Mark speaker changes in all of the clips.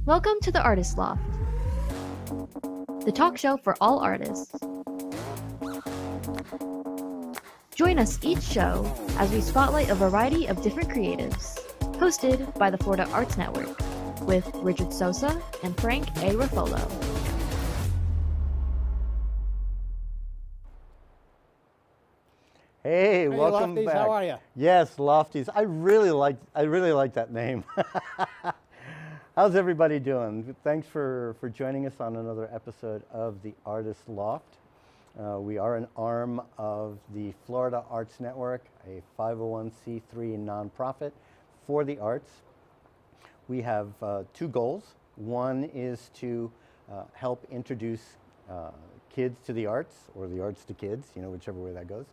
Speaker 1: Welcome to the Artist Loft, the talk show for all artists. Join us each show as we spotlight a variety of different creatives, hosted by the Florida Arts Network, with Richard Sosa and Frank A. Ruffolo.
Speaker 2: Hey, welcome
Speaker 3: Lofties,
Speaker 2: back.
Speaker 3: how are you?
Speaker 2: Yes, Lofties. I really like that name. How's everybody doing? Thanks for joining us on another episode of the Artist Loft. We are an arm of the Florida Arts Network, a 501c3 nonprofit for the arts. We have two goals. One is to help introduce kids to the arts, or the arts to kids, whichever way that goes.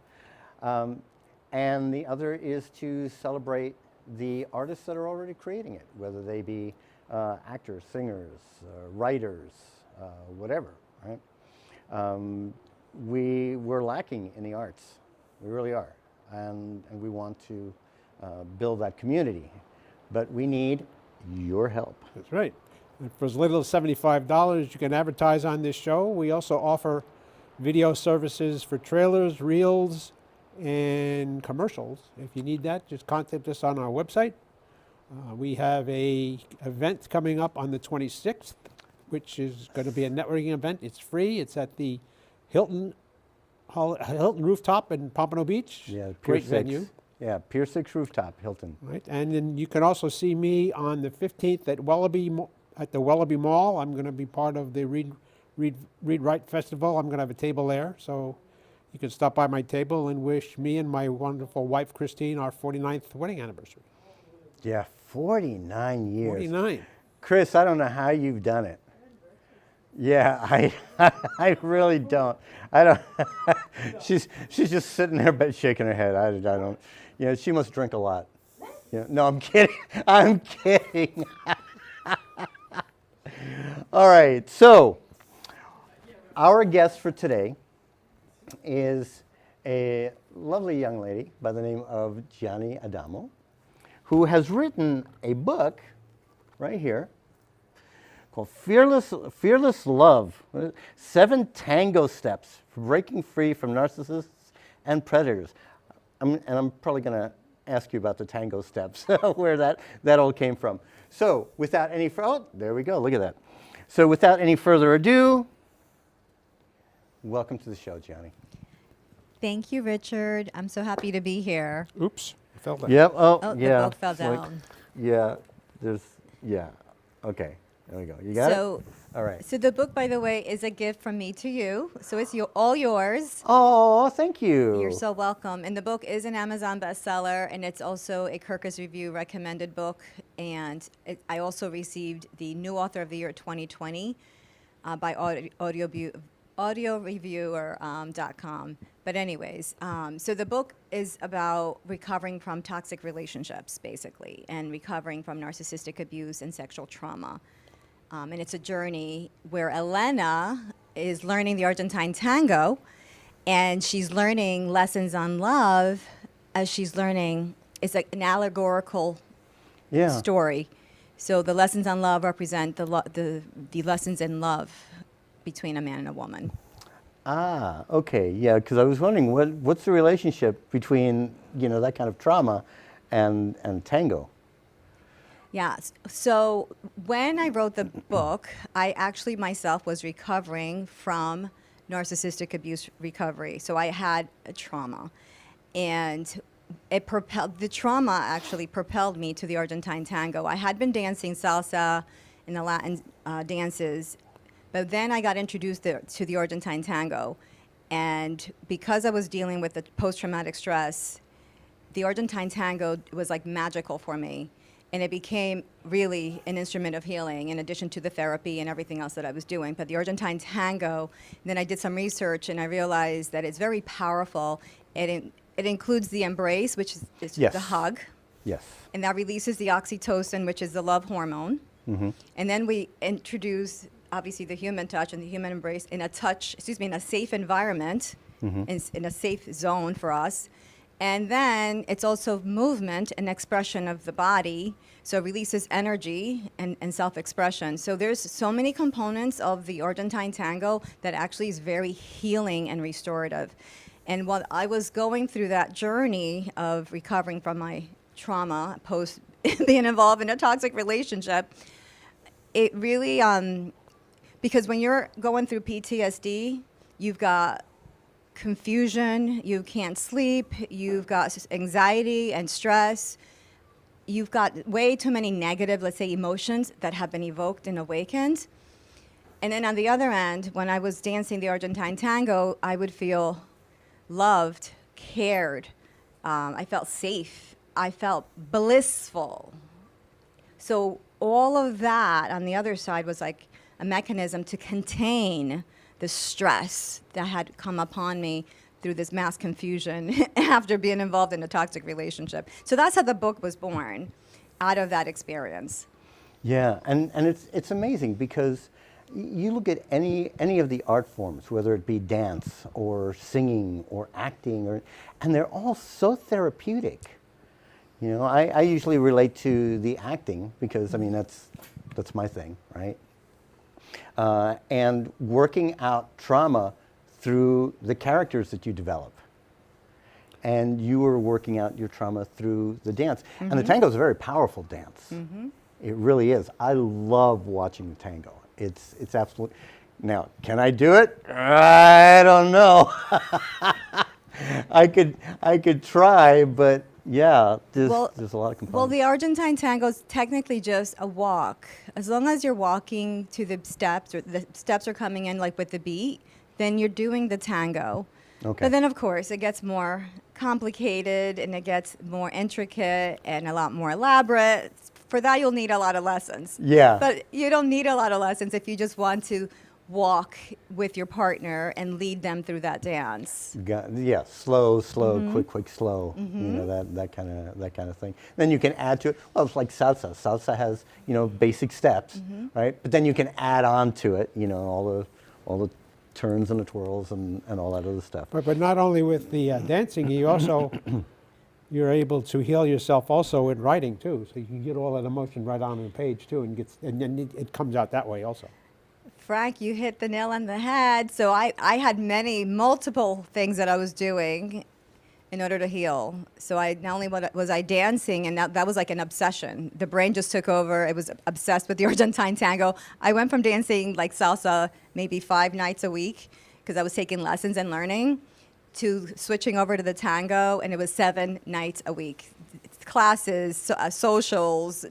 Speaker 2: And the other is to celebrate the artists that are already creating it, whether they be actors, singers, writers, whatever, right? We're lacking in the arts. We really are. And we want to build that community. But we need your help.
Speaker 3: That's right. And for as little as $75, you can advertise on this show. We also offer video services for trailers, reels, and commercials. If you need that, just contact us on our website. We have a event coming up on the 26th, which is going to be a networking event. It's free. It's at the Hilton Rooftop in Pompano Beach.
Speaker 2: Yeah,
Speaker 3: Great venue.
Speaker 2: Yeah, Pier 6 Rooftop, Hilton.
Speaker 3: Right, and then you can also see me on the 15th at the Wellaby Mall. I'm going to be part of the Read Write Festival. I'm going to have a table there, so you can stop by my table and wish me and my wonderful wife Christine our 49th wedding anniversary.
Speaker 2: Yeah, 49 years.
Speaker 3: 49.
Speaker 2: Chris, I don't know how you've done it. Yeah, I really don't. I don't. she's just sitting there, but shaking her head. I don't. She must drink a lot. No, I'm kidding. I'm kidding. All right. So, our guest for today is a lovely young lady by the name of Jianny Adamo, who has written a book right here called Fearless Love, 7 Tango Steps for Breaking Free from Narcissists and Predators. I'm probably going to ask you about the tango steps, where that all came from. So without any, there we go, look at that. So without any further ado, welcome to the show, Jianny.
Speaker 4: Thank you, Richard. I'm so happy to be here.
Speaker 3: Oops, I fell down.
Speaker 2: Yep. Oh, yeah.
Speaker 4: The book fell down.
Speaker 2: Okay. There we go. You got it? All right.
Speaker 4: So the book, by the way, is a gift from me to you. So it's all yours.
Speaker 2: Oh, thank you.
Speaker 4: You're so welcome. And the book is an Amazon bestseller, and it's also a Kirkus Review recommended book. And I also received the New Author of the Year 2020 by audioreviewer.com. But anyways, so the book is about recovering from toxic relationships, basically, and recovering from narcissistic abuse and sexual trauma. And it's a journey where Elena is learning the Argentine tango, and she's learning lessons on love as she's learning. It's like an allegorical story. So the lessons on love represent the lessons in love between a man and a woman.
Speaker 2: Ah, okay, yeah, because I was wondering what's the relationship between that kind of trauma and tango.
Speaker 4: Yeah, so when I wrote the book, I actually myself was recovering from narcissistic abuse recovery. So I had a trauma, and the trauma actually propelled me to the Argentine tango. I had been dancing salsa and the Latin dances, but then I got introduced to the Argentine tango. And because I was dealing with the post-traumatic stress, the Argentine tango was like magical for me. And it became really an instrument of healing in addition to the therapy and everything else that I was doing. But the Argentine tango, then I did some research and I realized that it's very powerful. It includes the embrace, which is
Speaker 2: Yes.
Speaker 4: the hug.
Speaker 2: Yes.
Speaker 4: And that releases the oxytocin, which is the love hormone. Mm-hmm. And then we introduce, obviously, the human touch and the human embrace in a safe environment, in a safe zone for us. And then it's also movement and expression of the body. So it releases energy and self-expression. So there's so many components of the Argentine tango that actually is very healing and restorative. And while I was going through that journey of recovering from my trauma post being involved in a toxic relationship, it really, because when you're going through PTSD, you've got confusion, you can't sleep, you've got anxiety and stress, you've got way too many negative, let's say, emotions that have been evoked and awakened. And then on the other end, when I was dancing the Argentine tango, I would feel loved, cared, I felt safe, I felt blissful. So all of that on the other side was like a mechanism to contain the stress that had come upon me through this mass confusion after being involved in a toxic relationship. So that's how the book was born, out of that experience.
Speaker 2: Yeah, and it's amazing because you look at any of the art forms, whether it be dance or singing or acting, and they're all so therapeutic. You know, I usually relate to the acting because, I mean, that's my thing, right? And working out trauma through the characters that you develop. And you were working out your trauma through the dance. And the tango is a very powerful dance. It really is. I love watching the tango. It's absolutely. Now, can I do it? I don't know. I could try, but yeah, there's a lot of components.
Speaker 4: Well, the Argentine tango is technically just a walk. As long as you're walking to the steps, or the steps are coming in like with the beat, then you're doing the tango.
Speaker 2: Okay.
Speaker 4: But then, of course, it gets more complicated and it gets more intricate and a lot more elaborate. For that, you'll need a lot of lessons.
Speaker 2: Yeah.
Speaker 4: But you don't need a lot of lessons if you just want to walk with your partner and lead them through that dance.
Speaker 2: Yeah, slow, quick, slow. You know, that kind of thing. Then you can add to it. Well, it's like salsa. Salsa has, you know, basic steps, right? But then you can add on to it, you know, all the turns and the twirls and all that other stuff.
Speaker 3: But not only with the dancing, you also you're able to heal yourself also in writing too. So you can get all that emotion right on the page too, and then it comes out that way also.
Speaker 4: Frank, you hit the nail on the head. So I had multiple things that I was doing in order to heal. So I not only was I dancing, and that was like an obsession. The brain just took over. It was obsessed with the Argentine tango. I went from dancing like salsa maybe 5 nights a week because I was taking lessons and learning, to switching over to the tango, and it was 7 nights a week. Classes, socials,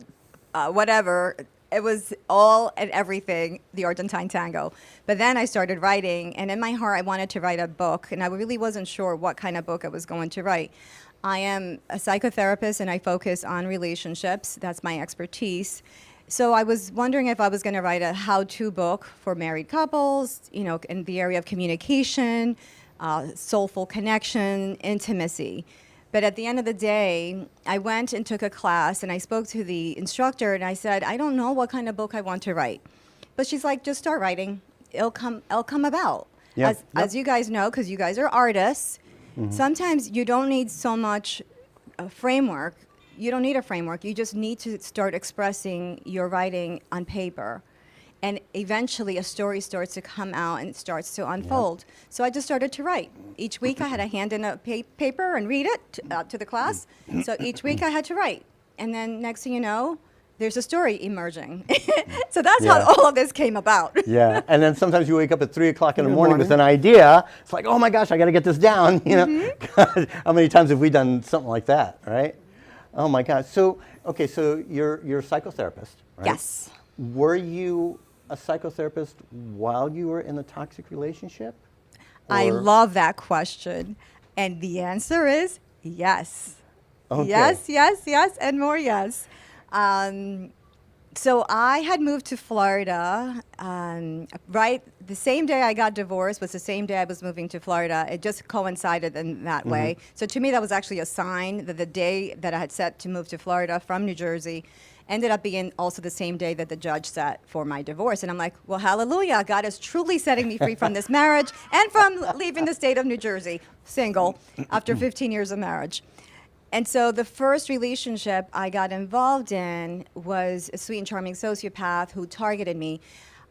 Speaker 4: whatever. It was all and everything, the Argentine tango. But then I started writing, and in my heart, I wanted to write a book, and I really wasn't sure what kind of book I was going to write. I am a psychotherapist, and I focus on relationships. That's my expertise. So I was wondering if I was going to write a how-to book for married couples, you know, in the area of communication, soulful connection, intimacy. But at the end of the day, I went and took a class, and I spoke to the instructor, and I said, I don't know what kind of book I want to write. But she's like, just start writing. It'll come about.
Speaker 2: Yeah.
Speaker 4: As you guys know, because you guys are artists, sometimes you don't need so much a framework. You don't need a framework. You just need to start expressing your writing on paper. And eventually a story starts to come out and it starts to unfold. So I just started to write. Each week I had to hand in a paper and read it to the class. So each week I had to write. And then next thing you know, there's a story emerging. So that's how all of this came about.
Speaker 2: Yeah, and then sometimes you wake up at 3 o'clock in the morning with an idea. It's like, oh my gosh, I got to get this down. You know, how many times have we done something like that, right? Oh my gosh. So, okay, so you're a psychotherapist, right?
Speaker 4: Yes.
Speaker 2: Were you a psychotherapist while you were in a toxic relationship?
Speaker 4: I love that question. And the answer is yes.
Speaker 2: Okay.
Speaker 4: Yes, and more yes. So I had moved to Florida, right? The same day I got divorced was the same day I was moving to Florida. It just coincided in that way. So to me, that was actually a sign that the day that I had set to move to Florida from New Jersey. ended up being also the same day that the judge set for my divorce. And I'm like, well, hallelujah, God is truly setting me free from this marriage and from leaving the state of New Jersey, single, after 15 years of marriage. And so the first relationship I got involved in was a sweet and charming sociopath who targeted me.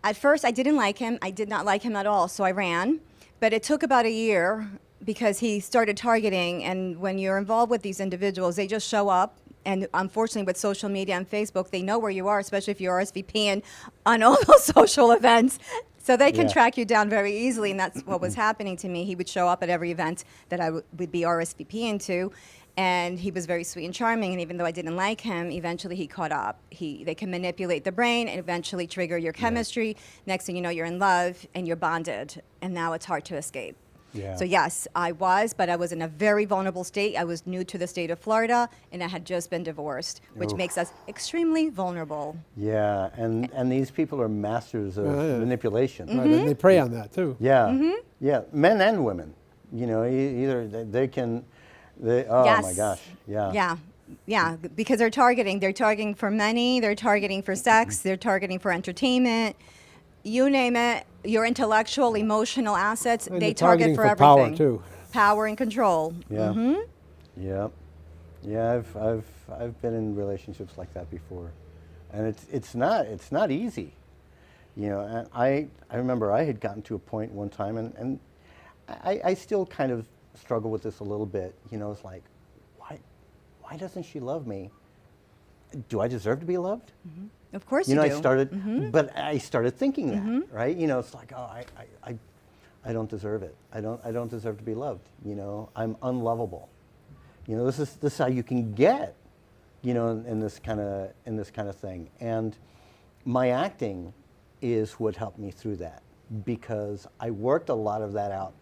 Speaker 4: At first, I didn't like him. I did not like him at all, so I ran. But it took about a year because he started targeting. And when you're involved with these individuals, they just show up. And unfortunately, with social media and Facebook, they know where you are, especially if you're RSVPing on all those social events. So they can track you down very easily. And that's what was happening to me. He would show up at every event that I would be RSVPing to. And he was very sweet and charming, and even though I didn't like him, eventually he caught up. They can manipulate the brain and eventually trigger your chemistry. Next thing you know, you're in love and you're bonded, and now it's hard to escape.
Speaker 2: Yeah.
Speaker 4: So yes, I was, but I was in a very vulnerable state. I was new to the state of Florida, and I had just been divorced, which makes us extremely vulnerable.
Speaker 2: Yeah, and these people are masters of manipulation.
Speaker 3: Right, and they prey on that too.
Speaker 2: Yeah, yeah, men and women. You know, either they can. Oh
Speaker 4: Yes.
Speaker 2: my gosh, yeah.
Speaker 4: Yeah, because they're targeting for money, they're targeting for sex, they're targeting for entertainment, you name it, your intellectual, emotional assets,
Speaker 3: And
Speaker 4: they
Speaker 3: they're targeting
Speaker 4: target for
Speaker 3: power
Speaker 4: everything.
Speaker 3: too.
Speaker 4: Power and control.
Speaker 2: Yeah. Yeah, I've been in relationships like that before. And it's not easy. You know, and I remember I had gotten to a point one time and I still kind of struggle with this a little bit. You know, it's like, why doesn't she love me? Do I deserve to be loved?
Speaker 4: Of course
Speaker 2: You know,
Speaker 4: do.
Speaker 2: I started, but I started thinking that, right? You know, it's like, oh, I don't deserve it. I don't deserve to be loved. You know, I'm unlovable. You know, this is how you can get, you know, in this kind of thing. And my acting is what helped me through that, because I worked a lot of that out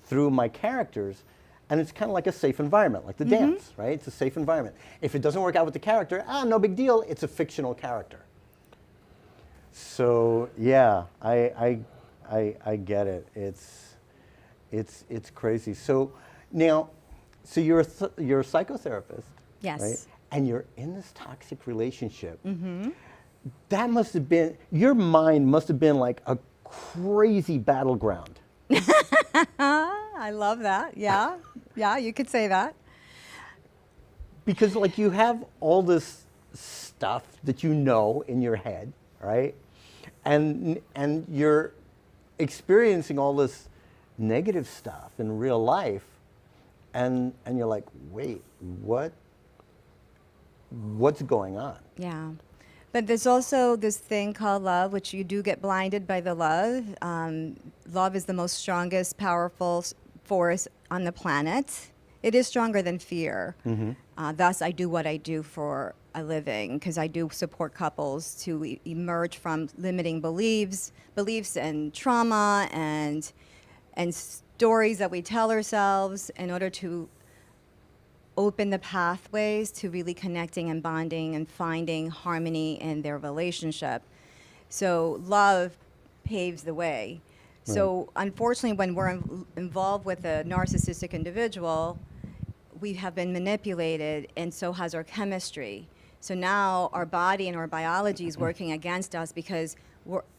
Speaker 2: through my characters. And it's kind of like a safe environment, like the dance, right? It's a safe environment. If it doesn't work out with the character, no big deal. It's a fictional character. So yeah, I get it. It's crazy. So now, so you're a psychotherapist,
Speaker 4: Yes.
Speaker 2: right? And you're in this toxic relationship. That must have been, your mind must have been like a crazy battleground.
Speaker 4: I love that. Yeah. Yeah, you could say that.
Speaker 2: Because like you have all this stuff that you know in your head, right? And you're experiencing all this negative stuff in real life, and you're like, wait, what's going on?
Speaker 4: Yeah. But there's also this thing called love, which you do get blinded by the love. Love is the most strongest, powerful force on the planet. It is stronger than fear. Thus, I do what I do for a living, because I do support couples to emerge from limiting beliefs and trauma and stories that we tell ourselves in order to open the pathways to really connecting and bonding and finding harmony in their relationship. So love paves the way.
Speaker 2: Right.
Speaker 4: So unfortunately, when we're involved with a narcissistic individual, we have been manipulated, and so has our chemistry. So now our body and our biology is working against us, because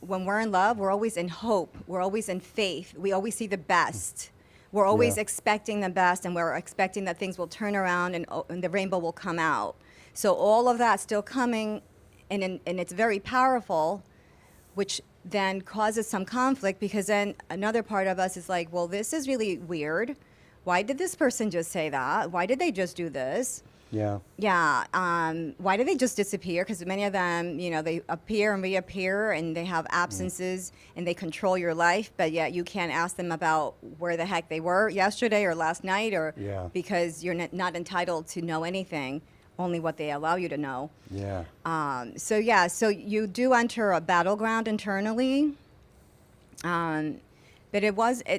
Speaker 4: when we're in love, we're always in hope. We're always in faith. We always see the best. We're always expecting the best, and we're expecting that things will turn around and the rainbow will come out. So all of that's still coming, and it's very powerful, which then causes some conflict, because then another part of us is like, well, this is really weird. Why did this person just say that? Why did they just do this?
Speaker 2: Yeah.
Speaker 4: Yeah. Why do they just disappear? Because many of them, you know, they appear and reappear, and they have absences, and they control your life. But yet you can't ask them about where the heck they were yesterday or last night, or because you're not entitled to know anything, only what they allow you to know.
Speaker 2: Yeah.
Speaker 4: So you do enter a battleground internally. But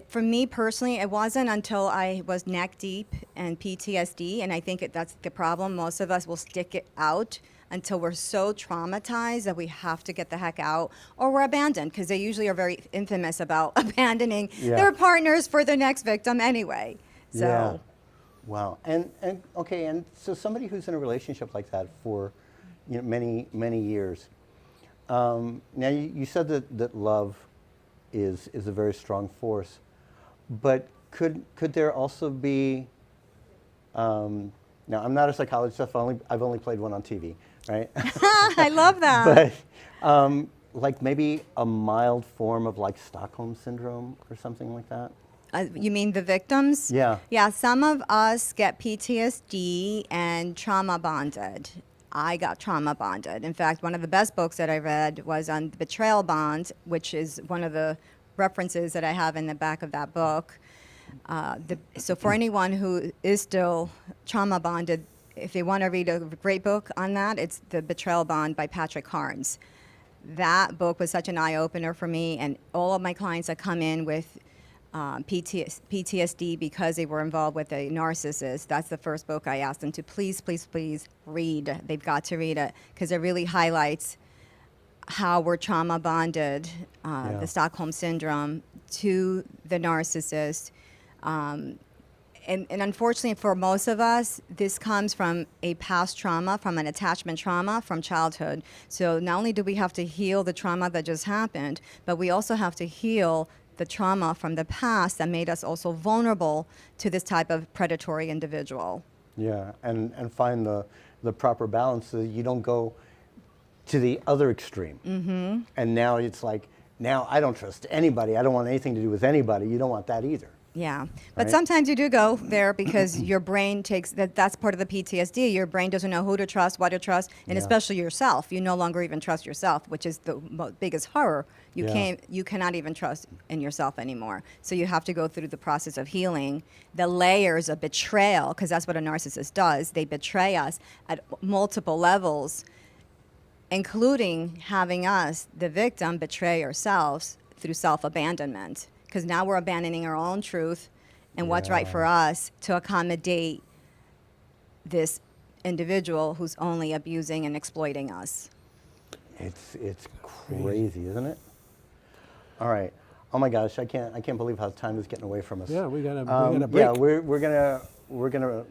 Speaker 4: for me personally, it wasn't until I was neck deep in PTSD, and I think that's the problem. Most of us will stick it out until we're so traumatized that we have to get the heck out, or we're abandoned, because they usually are very infamous about abandoning their partners for the next victim anyway. So.
Speaker 2: Yeah. Wow. And okay, and so somebody who's in a relationship like that for, many years. Now you said that love is a very strong force, but could there also be? Now I'm not a psychologist. I've only played one on TV, right?
Speaker 4: I love that.
Speaker 2: But like maybe a mild form of like Stockholm syndrome or something like that.
Speaker 4: You mean the victims?
Speaker 2: Yeah.
Speaker 4: Yeah, some of us get PTSD and trauma bonded. I got trauma bonded. In fact, one of the best books that I read was on betrayal bond, which is one of the references that I have in the back of that book. So for anyone who is still trauma bonded, if they want to read a great book on that, it's The Betrayal Bond by Patrick Carnes. That book was such an eye-opener for me, and all of my clients that come in with PTSD because they were involved with a narcissist, that's the first book I asked them to please, please, please read. They've got to read it because it really highlights how we're trauma bonded, the Stockholm Syndrome, to the narcissist. And unfortunately for most of us, this comes from a past trauma, from an attachment trauma from childhood. So not only do we have to heal the trauma that just happened, but we also have to heal the trauma from the past that made us also vulnerable to this type of predatory individual.
Speaker 2: Yeah, and find the proper balance so that you don't go to the other extreme. Mm-hmm. And now it's like, now I don't trust anybody. I don't want anything to do with anybody. You don't want that either.
Speaker 4: Yeah, but
Speaker 2: Right?
Speaker 4: sometimes you do go there because your brain takes that's part of the PTSD. Your brain doesn't know who to trust, what to trust, and especially yourself. You no longer even trust yourself, which is the biggest horror. You cannot even trust in yourself anymore. So you have to go through the process of healing, the layers of betrayal, because that's what a narcissist does. They betray us at multiple levels, including having us, the victim, betray ourselves through self-abandonment. Because now we're abandoning our own truth and what's right for us to accommodate this individual who's only abusing and exploiting us.
Speaker 2: It's crazy, isn't it? All right. Oh my gosh, I can't believe how time is getting away from us.
Speaker 3: Yeah, we got a break.
Speaker 2: Yeah, we're gonna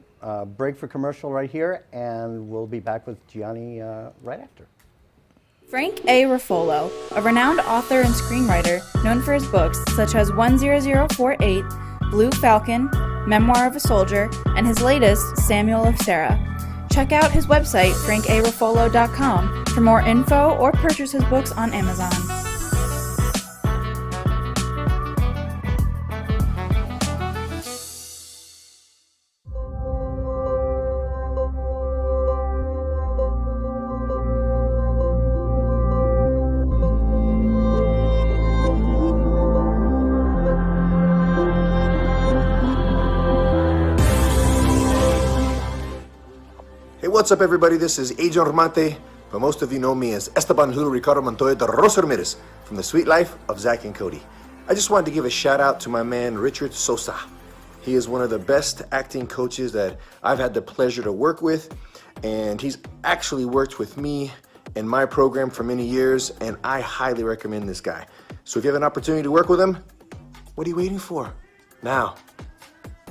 Speaker 2: break for commercial right here, and we'll be back with Jianny right after.
Speaker 5: Frank A. Ruffolo, a renowned author and screenwriter known for his books such as 10048, Blue Falcon, Memoir of a Soldier, and his latest, Samuel of Sarah. Check out his website, frankaruffolo.com, for more info or purchase his books on Amazon.
Speaker 6: What's up, everybody? This is Agent Romante, but most of you know me as Esteban Julio Ricardo Montoya de Rosa Ramirez from The Sweet Life of Zach and Cody. I just wanted to give a shout out to my man Richard Sosa. He is one of the best acting coaches that I've had the pleasure to work with, and he's actually worked with me in my program for many years, and I highly recommend this guy. So if you have an opportunity to work with him, what are you waiting for? Now,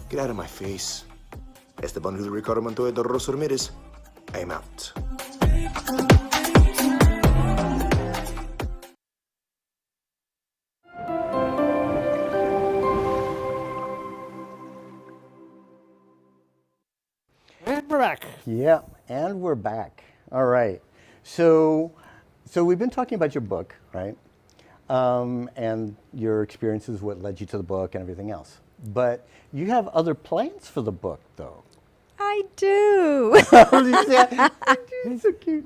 Speaker 6: get out of my face. Esteban Julio Ricardo Montoya de Rosa Ramirez. I'm out.
Speaker 3: And we're back.
Speaker 2: Yeah, and we're back. All right. So we've been talking about your book, right? And your experiences, what led you to the book and everything else. But you have other plans for the book, though.
Speaker 4: I do.
Speaker 2: He's so cute.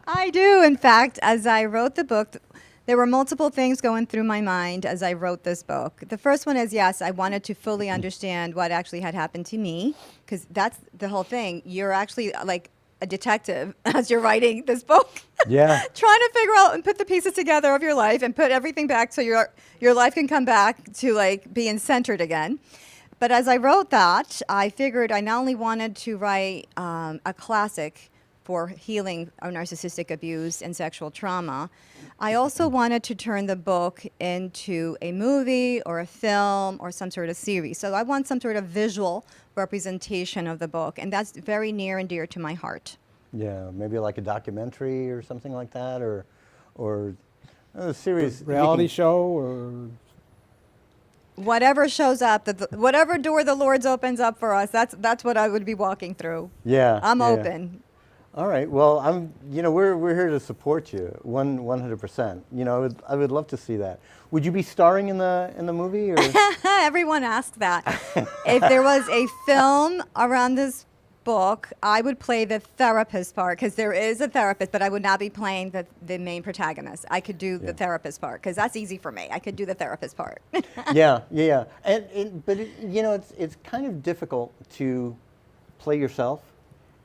Speaker 4: I do. In fact, as I wrote the book, there were multiple things going through my mind as I wrote this book. The first one is, yes, I wanted to fully understand what actually had happened to me, because that's the whole thing. You're actually like a detective as you're writing this book.
Speaker 2: Yeah.
Speaker 4: Trying to figure out and put the pieces together of your life and put everything back so your life can come back to like being centered again. But as I wrote that, I figured I not only wanted to write a classic for healing of narcissistic abuse and sexual trauma. I also wanted to turn the book into a movie or a film or some sort of series. So I want some sort of visual representation of the book, and that's very near and dear to my heart.
Speaker 2: Yeah, maybe like a documentary or something like that, or a series.
Speaker 3: Reality show or
Speaker 4: Whatever shows up, whatever door the Lord opens up for us, that's what I would be walking through.
Speaker 2: Yeah,
Speaker 4: I'm
Speaker 2: yeah.
Speaker 4: open.
Speaker 2: All right. Well, we're here to support you 100%. I would love to see that. Would you be starring in the movie? Or?
Speaker 4: Everyone asks that. If there was a film around this book, I would play the therapist part, because there is a therapist, but I would not be playing the main protagonist. I could do the therapist part, because that's easy for me. I could do the therapist part.
Speaker 2: Yeah. But it's kind of difficult to play yourself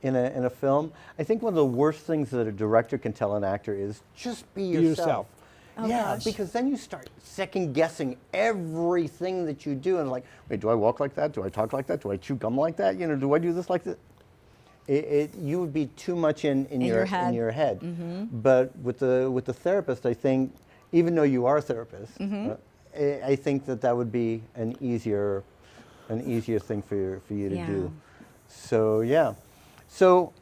Speaker 2: in a film. I think one of the worst things that a director can tell an actor is just be yourself.
Speaker 4: Oh,
Speaker 2: yeah,
Speaker 4: gosh.
Speaker 2: because then you start second guessing everything that you do, and like, wait, do I walk like that? Do I talk like that? Do I chew gum like that? Do I do this like that? You would be too much in your head.
Speaker 4: Mm-hmm.
Speaker 2: But with the therapist, I think, even though you are a therapist, I think that would be an easier thing for you to do. So yeah. So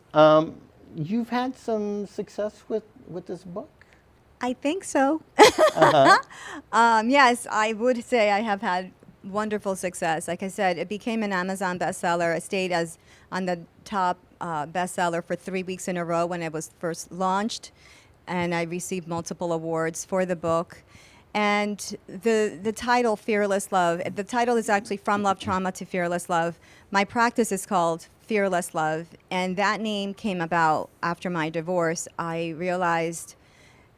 Speaker 2: you've had some success with this book?
Speaker 4: I think so. Yes, I would say I have had wonderful success. Like I said, it became an Amazon bestseller. It stayed as on the top bestseller for 3 weeks in a row when it was first launched, and I received multiple awards for the book. And the title, Fearless Love, the title is actually From Love Trauma to Fearless Love. My practice is called Fearless Love, and that name came about after my divorce. I realized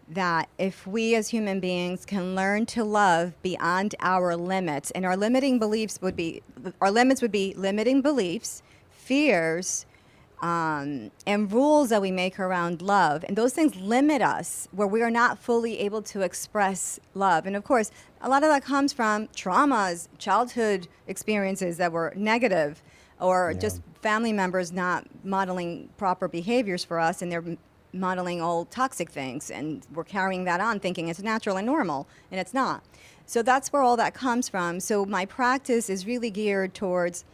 Speaker 4: that if we as human beings can learn to love beyond our limits, and our limits would be limiting beliefs, fears, and rules that we make around love. And those things limit us where we are not fully able to express love. And of course, a lot of that comes from traumas, childhood experiences that were negative, or just family members not modeling proper behaviors for us, and they're modeling all toxic things, and we're carrying that on thinking it's natural and normal, and it's not. So that's where all that comes from. So my practice is really geared towards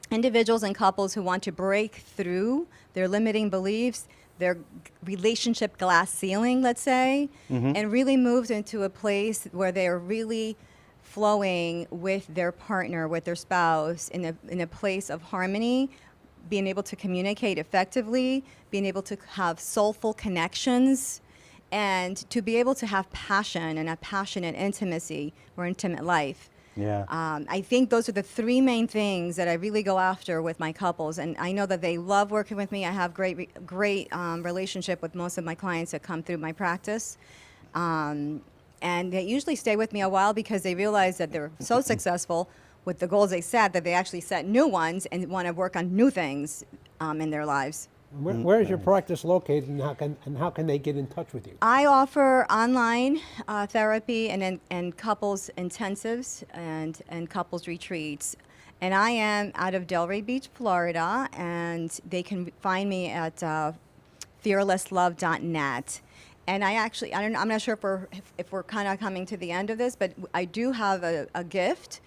Speaker 4: individuals and couples who want to break through their limiting beliefs, their relationship glass ceiling, let's say, and really move into a place where they're really flowing with their partner, with their spouse, in a place of harmony, being able to communicate effectively, being able to have soulful connections, and to be able to have passion and a passionate intimacy or intimate life.
Speaker 2: Yeah.
Speaker 4: I think those are the three main things that I really go after with my couples, and I know that they love working with me. I have great relationship with most of my clients that come through my practice. And they usually stay with me a while because they realize that they're so successful with the goals they set that they actually set new ones and want to work on new things in their lives.
Speaker 3: Where is your practice located, and how can they get in touch with you?
Speaker 4: I offer online therapy and couples intensives and couples retreats. And I am out of Delray Beach, Florida, and they can find me at fearlesslove.net. And I'm not sure if we're kind of coming to the end of this, but I do have a gift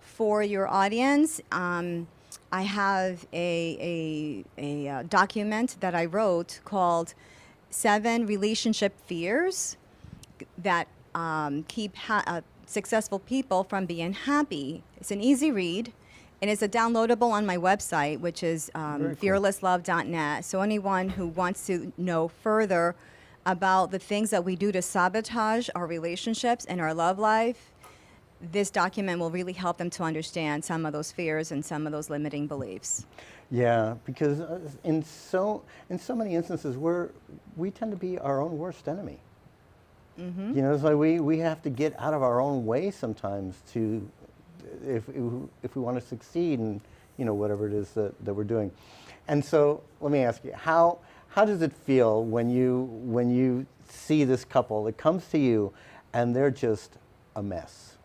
Speaker 4: for your audience. I have a document that I wrote called 7 Relationship Fears that keep successful people from being happy. It's an easy read, and it's downloadable on my website, which is fearlesslove.net. So anyone who wants to know further about the things that we do to sabotage our relationships and our love life, this document will really help them to understand some of those fears and some of those limiting beliefs.
Speaker 2: Yeah, because in so many instances we tend to be our own worst enemy. It's like we have to get out of our own way sometimes if we want to succeed in whatever it is that we're doing. And so let me ask you, how does it feel when you see this couple that comes to you and they're just a mess,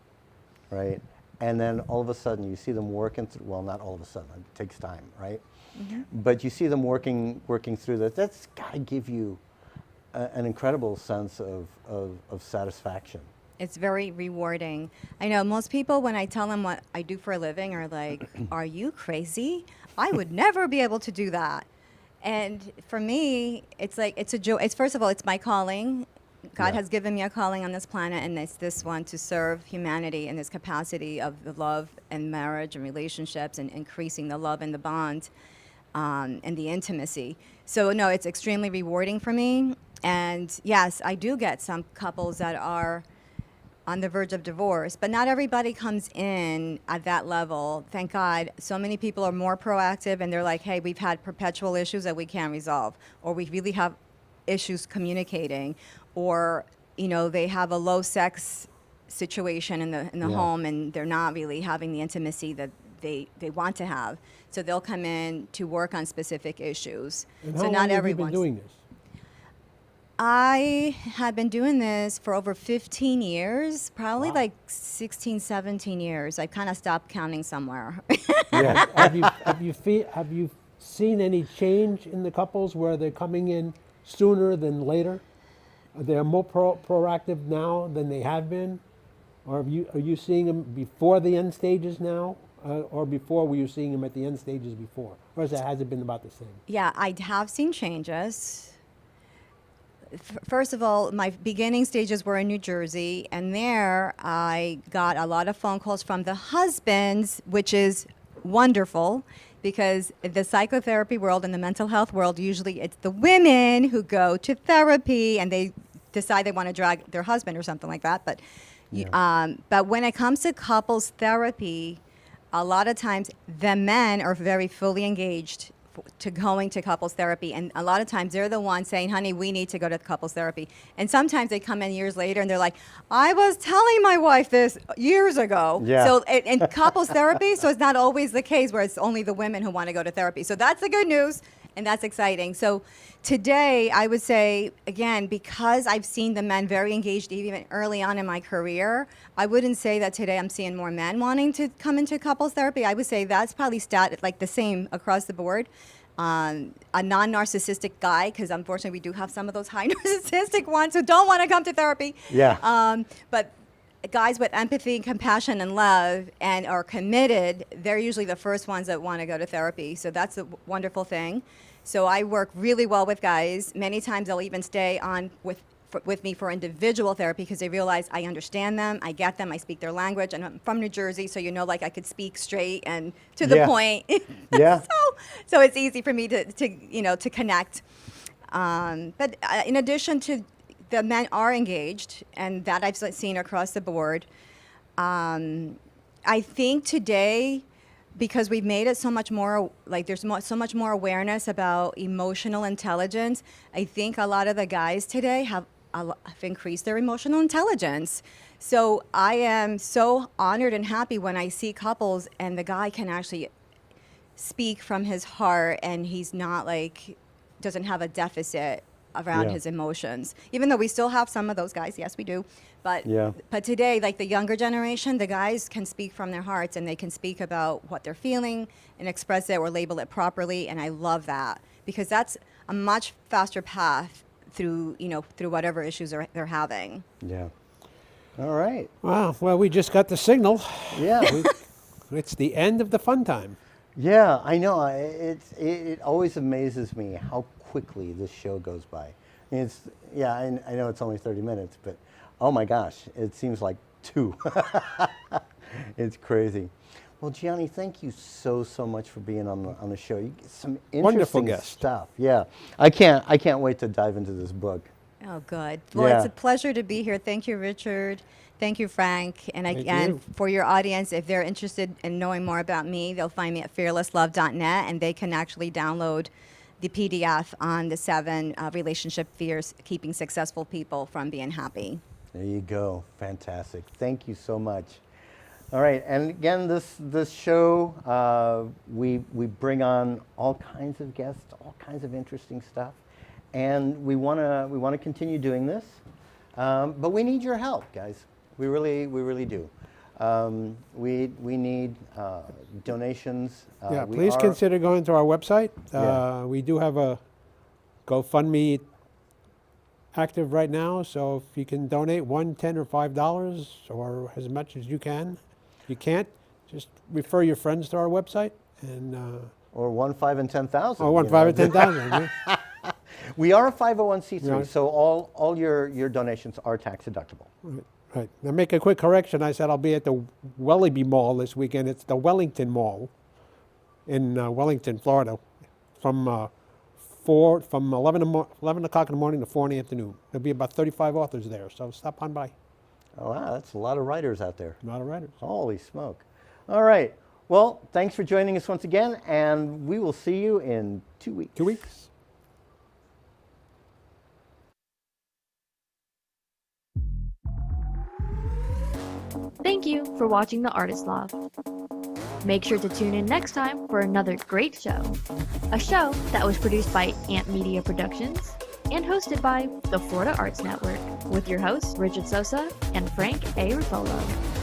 Speaker 2: right? and then all of a sudden you see them working through, well, not all of a sudden, it takes time, right? But you see them working through that. That's got to give you an incredible sense of satisfaction.
Speaker 4: It's very rewarding. I know most people, when I tell them what I do for a living, are like, are you crazy? I would never be able to do that. And for me, it's like, it's a joy. It's, first of all, it's my calling. God has given me a calling on this planet, and it's this one to serve humanity in this capacity of the love and marriage and relationships and increasing the love and the bond and the intimacy. So no, it's extremely rewarding for me. And yes, I do get some couples that are on the verge of divorce, but not everybody comes in at that level. Thank God. So many people are more proactive, and they're like, hey, we've had perpetual issues that we can't resolve, or we really have issues communicating, or, you know, they have a low sex situation in the home, and they're not really having the intimacy that they want to have. So they'll come in to work on specific issues.
Speaker 3: And
Speaker 4: so
Speaker 3: how
Speaker 4: not
Speaker 3: long have you
Speaker 4: everyone's
Speaker 3: been doing this?
Speaker 4: I have been doing this for over 15 years, probably like 16, 17 years. I kind of stopped counting somewhere.
Speaker 3: Yes. Have you seen any change in the couples where they're coming in sooner than later? Are they more proactive now than they have been? Or are you seeing them before the end stages now? Or before were you seeing them at the end stages before? Or has it been about the same?
Speaker 4: Yeah, I have seen changes. First of all, my beginning stages were in New Jersey, and there I got a lot of phone calls from the husbands, which is wonderful, because the psychotherapy world and the mental health world, usually it's the women who go to therapy and they decide they want to drag their husband or something like that. But, but when it comes to couples therapy, a lot of times the men are very fully engaged to going to couples therapy, and a lot of times they're the ones saying, honey, we need to go to couples therapy. And sometimes they come in years later and they're like, I was telling my wife this years ago. So in couples therapy, so it's not always the case where it's only the women who want to go to therapy. So that's the good news, and that's exciting. So today I would say, again, because I've seen the men very engaged even early on in my career, I wouldn't say that today I'm seeing more men wanting to come into couples therapy. I would say that's probably like the same across the board. A non-narcissistic guy, because unfortunately we do have some of those high narcissistic ones who don't want to come to therapy. But guys with empathy and compassion and love and are committed, they're usually the first ones that want to go to therapy. So that's a wonderful thing. So I work really well with guys. Many times they'll even stay on with me for individual therapy because they realize I understand them, I get them, I speak their language, and I'm from New Jersey, so you know, like I could speak straight and to the point. So it's easy for me to connect. But in addition to the men are engaged, and that I've seen across the board. I think today, because we've made it so much more, like there's so much more awareness about emotional intelligence, I think a lot of the guys today have increased their emotional intelligence. So I am so honored and happy when I see couples and the guy can actually speak from his heart, and he's not like, doesn't have a deficit around his emotions. Even though we still have some of those guys, yes, we do. But today, like the younger generation, the guys can speak from their hearts, and they can speak about what they're feeling and express it or label it properly. And I love that, because that's a much faster path through whatever issues they're having.
Speaker 2: All right.
Speaker 3: Wow. Well, we just got the signal.
Speaker 2: Yeah.
Speaker 3: It's the end of the fun time.
Speaker 2: Yeah, I know. It always amazes me how quickly this show goes by. I mean, I know it's only 30 minutes, but oh my gosh, it seems like 2. It's crazy. Well, Jianny, thank you so much for being on the show. You get some
Speaker 3: Wonderful
Speaker 2: interesting
Speaker 3: guest.
Speaker 2: stuff. Yeah, I can't wait to dive into this book.
Speaker 4: Oh, good. Well, it's a pleasure to be here. Thank you, Richard. Thank you, Frank. And again, for your audience, if they're interested in knowing more about me, they'll find me at fearlesslove.net, and they can actually download the PDF on the 7 relationship fears keeping successful people from being happy.
Speaker 2: There you go. Fantastic. Thank you so much. All right, and again, this show, we bring on all kinds of guests, all kinds of interesting stuff, and we want to continue doing this, but we need your help, guys. We really do. We need donations.
Speaker 3: Yeah,
Speaker 2: we
Speaker 3: please
Speaker 2: are-
Speaker 3: consider going to our website.
Speaker 2: Yeah.
Speaker 3: We do have a GoFundMe active right now, so if you can donate $1, $10, or $5, or as much as you can. If you can't, just refer your friends to our website, and
Speaker 2: Or 1, 5, and 10,000.
Speaker 3: or 1, 5, or 10,000. Yeah.
Speaker 2: We are a 501c3,
Speaker 3: Yeah.
Speaker 2: so all your donations are tax deductible.
Speaker 3: Right. Now make a quick correction. I said I'll be at the Wellaby Mall this weekend. It's the Wellington Mall in Wellington, Florida, from 11 o'clock in the morning to 4 in the afternoon. There'll be about 35 authors there, so stop on by.
Speaker 2: Oh, wow, that's a lot of writers out there.
Speaker 3: Not a writer.
Speaker 2: Holy smoke. All right. Well, thanks for joining us once again, and we will see you in 2 weeks.
Speaker 3: 2 weeks.
Speaker 1: Thank you for watching the Artist Loft. Make sure to tune in next time for another great show. A show that was produced by Ant Media Productions and hosted by the Florida Arts Network with your hosts Richard Sosa and Frank A. Ruffolo.